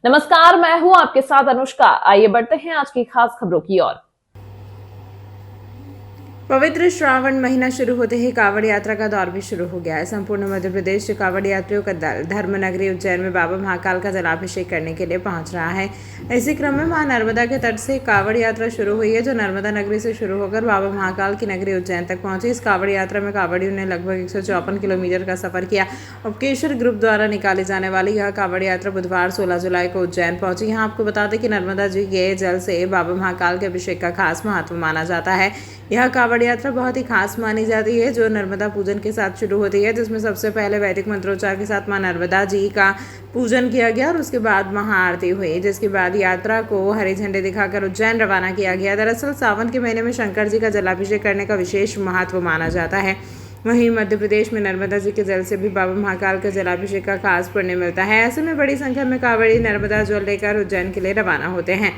नमस्कार, मैं हूं आपके साथ अनुष्का। आइए बढ़ते हैं आज की खास खबरों की ओर। पवित्र श्रावण महीना शुरू होते ही कांवड़ यात्रा का दौर भी शुरू हो गया है। संपूर्ण मध्य प्रदेश से कांवड़ यात्रियों का दल धर्मनगरी उज्जैन में बाबा महाकाल का जलाभिषेक करने के लिए पहुंच रहा है। इसी क्रम में मां नर्मदा के तट से कांवड़ यात्रा शुरू हुई है, जो नर्मदा नगरी से शुरू होकर बाबा महाकाल की नगरी उज्जैन तक पहुंची। इस कांवड़ यात्रा में कांवड़ियों ने लगभग 154 किलोमीटर का सफर किया। उपकेशर ग्रुप द्वारा निकाली जाने वाली यह कांवड़ यात्रा बुधवार 16 जुलाई को उज्जैन पहुंची। यहाँ आपको बता दें कि नर्मदा जी के जल से बाबा महाकाल के अभिषेक का खास महत्व माना जाता है। यह कांवड़ यात्रा बहुत ही खास मानी जाती है, जो नर्मदा पूजन के साथ शुरू होती है, जिसमें सबसे पहले वैदिक मंत्रोच्चार के साथ मां नर्मदा जी का पूजन किया गया और उसके बाद महाआरती हुई, जिसके बाद यात्रा को हरी झंडे दिखाकर उज्जैन रवाना किया गया। दरअसल सावन के महीने में शंकर जी का जलाभिषेक करने का विशेष महत्व माना जाता है। वहीं मध्य प्रदेश में नर्मदा जी के जल से भी बाबा महाकाल के जलाभिषेक का खास पुण्य मिलता है। ऐसे में बड़ी संख्या में कांवड़ी नर्मदा जल लेकर उज्जैन के लिए रवाना होते हैं।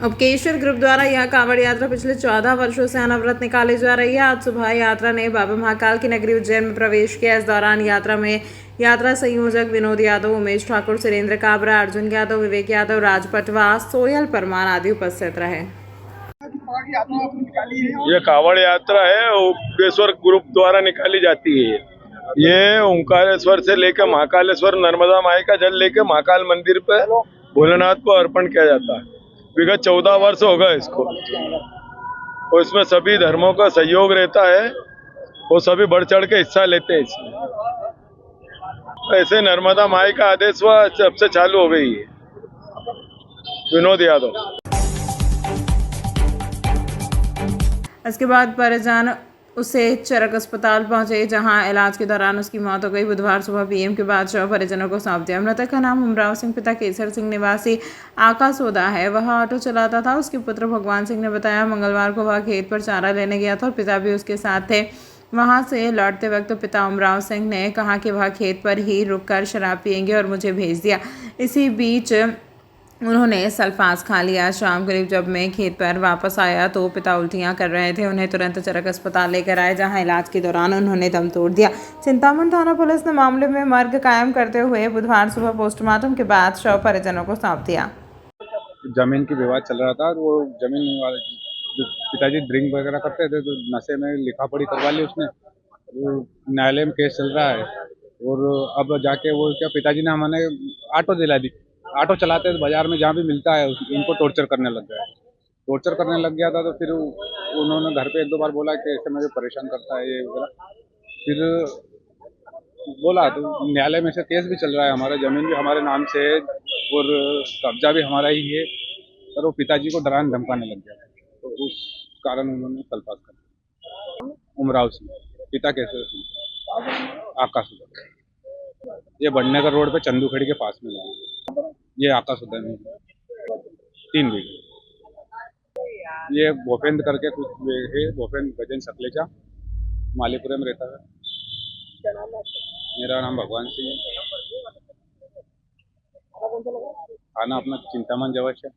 उपकेशर ग्रुप द्वारा यह कांवड़ यात्रा पिछले 14 वर्षों से अनवरत निकाली जा रही है। आज सुबह यात्रा ने बाबा महाकाल की नगरी उज्जैन में प्रवेश किया। इस दौरान यात्रा में यात्रा संयोजक विनोद यादव, उमेश ठाकुर, सुरेंद्र काबरा, अर्जुन यादव, विवेक यादव, राज पटवा, सोयल परमार आदि उपस्थित रहे। ये कांवड़ यात्रा है, उपकेश्वर ग्रुप द्वारा निकाली जाती है। ये ओंकारेश्वर से लेकर महाकालेश्वर नर्मदा माई का जल लेकर महाकाल मंदिर पे भोलेनाथ को अर्पण किया जाता है। विगत 14 वर्ष हो गए इसको, और इसमें सभी धर्मों का सहयोग रहता है और सभी बढ़ चढ़ के हिस्सा लेते हैं इसमें। ऐसे नर्मदा माई का आदेश हुआ, जब से चालू हो गई है। विनोद यादव। इसके बाद परिजन उसे चरक अस्पताल पहुंचे, जहां इलाज के दौरान उसकी मौत हो गई। बुधवार सुबह पीएम के बाद शव परिजनों को सौंप दिया। मृतक का नाम उमराव सिंह, पिता केसर सिंह, निवासी आकासोदा है। वह ऑटो चलाता था। उसके पुत्र भगवान सिंह ने बताया, मंगलवार को वह खेत पर चारा लेने गया था और पिता भी उसके साथ थे। वहां से लौटते वक्त पिता उमराव सिंह ने कहा कि वह खेत पर ही रुककर शराब पिएंगे और मुझे भेज दिया। इसी बीच उन्होंने सल्फास खा लिया। शाम करीब जब मैं खेत पर वापस आया तो पिता उल्टियां कर रहे थे। उन्हें तुरंत चरक अस्पताल लेकर आए, जहां इलाज के दौरान उन्होंने दम तोड़ दिया। चिंतामण थाना पुलिस ने मामले में मर्ग कायम करते हुए बुधवार सुबह पोस्टमार्टम के बाद शव परिजनों को सौंप दिया। जमीन की विवाद चल रहा था, वो जमीन वाले पिताजी ड्रिंक वगैरह करते थे, तो नशे में लिखा पढ़ी करवा ली उसने। वो न्यायालय में केस चल रहा है और अब जाके वो क्या पिताजी ने हमें ऑटो दिला दी। ऑटो चलाते थे, बाजार में जहाँ भी मिलता है उनको टॉर्चर करने लग गया। टॉर्चर करने लग गया था तो फिर उन्होंने घर पे 1-2 बार बोला कि ऐसे मुझे परेशान करता है ये वगैरह। फिर बोला तो न्यायालय में से केस भी चल रहा है, हमारा जमीन भी हमारे नाम से है और कब्जा भी हमारा ही है, पर वो पिताजी को डराने धमकाने लग गया, तो उस कारण उन्होंने सल्फास कर दिया। उमराव सिंह, पिता केसर सिंह, आकाश उदय। ये बढ़नेगर रोड पे चंदूखेड़ी के पास में है। ये आकाश उदय में 3 बीघे। ये भोपेंद्र करके कुछ है, भोपेंद्र गजन सकलेचा, मालीपुरे में रहता है। मेरा नाम भगवान सिंह है। थाना अपना चिंतामन जवश है।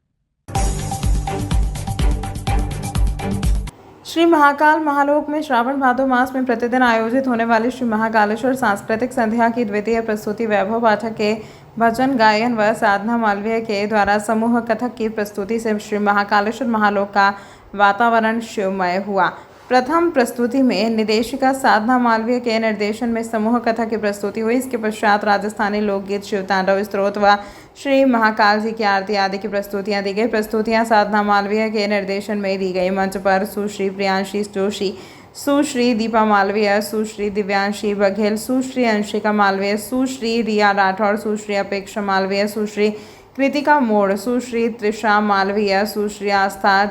श्री महाकाल महालोक में श्रावण भादो मास में प्रतिदिन आयोजित होने वाली श्री महाकालेश्वर सांस्कृतिक संध्या की द्वितीय प्रस्तुति वैभव पाठक के भजन गायन व साधना मालवीय के द्वारा समूह कथक की प्रस्तुति से श्री महाकालेश्वर महालोक का वातावरण शिवमय हुआ। प्रथम प्रस्तुति में निदेशिका साधना मालवीय के निर्देशन में समूह कथा की प्रस्तुति हुई। इसके पश्चात राजस्थानी लोकगीत, शिव तांडव, स्तोत्र व श्री महाकाल जी की आरती आदि की प्रस्तुतियां दी गई। प्रस्तुतियां साधना मालवीय के निर्देशन में दी गई। मंच पर सुश्री प्रियांशी जोशी, सुश्री दीपा मालवीय, सुश्री दिव्यांशी बघेल, सुश्री अंशिका मालवीय, सुश्री रिया राठौड़, सुश्री अपेक्षा मालवीय, सुश्री कृतिका मोड़, सुश्री त्रिषा मालवीय, सुश्री आस्था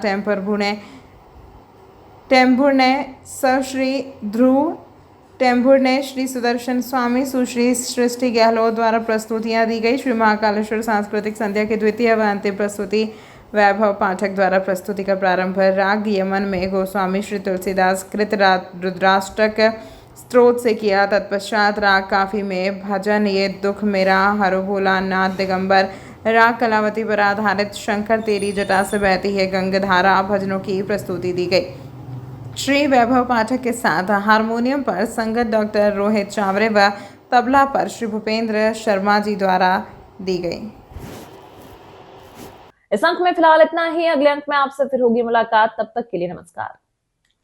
टेम्भुर ने, सश्री ध्रुव टेम्भुर ने, श्री सुदर्शन स्वामी, सुश्री सृष्टि गहलोत द्वारा प्रस्तुतियां दी गई। श्री महाकालेश्वर सांस्कृतिक संध्या की द्वितीय व अंतिम प्रस्तुति वैभव पाठक द्वारा प्रस्तुति का प्रारंभ राग यमन में गोस्वामी श्री तुलसीदास कृत रुद्राष्टक स्त्रोत से किया। तत्पश्चात राग काफी में भजन ये दुख मेरा हरो भोला नाथ दिगंबर, राग कलावती पर आधारित शंकर तेरी जटा से बहती है गंगधारा भजनों की प्रस्तुति दी गई। श्री वैभव पाठक के साथ हारमोनियम पर संगत डॉक्टर रोहित चावरे व तबला पर श्री भूपेंद्र शर्मा जी द्वारा दी गई। इस अंक में फिलहाल इतना ही। अगले अंक में आपसे फिर होगी मुलाकात, तब तक के लिए नमस्कार।